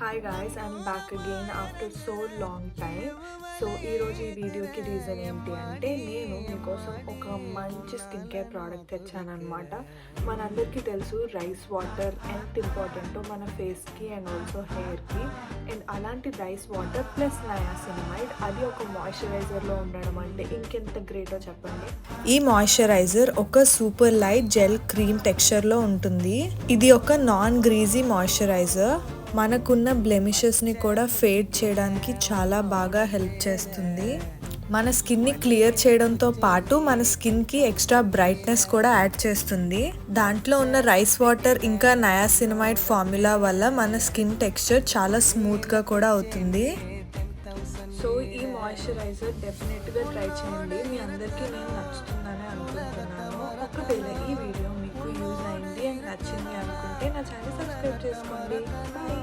Hi guys, I'm back again after so long time. So ఈరోజు ఈ వీడియోకి reason ఏంటి అంటే, నేను మీకోసం ఒక మంచి స్కిన్ కేర్ ప్రోడక్ట్ తెచ్చానమాట. మనందరికీ తెలుసు రైస్ వాటర్ ఎంత ఇంపార్టెంటో మన ఫేస్కి అండ్ ఆల్సో హెయిర్కి. అండ్ అలాంటి రైస్ వాటర్ ప్లస్ నయాసినమైడ్, అది ఒక మాయిశ్చరైజర్లో ఉండడం అంటే ఇంకెంత గ్రేటో చెప్పండి. ఈ మాయిశ్చరైజర్ ఒక సూపర్ లైట్ జెల్ క్రీమ్ టెక్స్చర్లో ఉంటుంది. ఇది ఒక నాన్ గ్రీజీ మాయిశ్చరైజర్. మనకున్న బ్లెమిషెస్ని కూడా ఫేడ్ చేయడానికి చాలా బాగా హెల్ప్ చేస్తుంది. మన స్కిన్ని క్లియర్ చేయడంతో పాటు మన స్కిన్కి ఎక్స్ట్రా బ్రైట్నెస్ కూడా యాడ్ చేస్తుంది. దాంట్లో ఉన్న రైస్ వాటర్ ఇంకా నయాసినమైడ్ ఫార్ములా వల్ల మన స్కిన్ టెక్స్చర్ చాలా స్మూత్గా కూడా అవుతుంది. సో ఈ మాయిశ్చరైజర్ డెఫినెట్గా ట్రై చేయండి. మీ అందరికీ నేను నచ్చుతుందని అనుకుంటున్నాను. ఒకవేళ ఈ వీడియో మీకు యూజ్ అయింది అండ్ నచ్చింది అనుకుంటే నా ఛానల్ సబ్స్క్రైబ్ చేసుకోండి. బాయ్.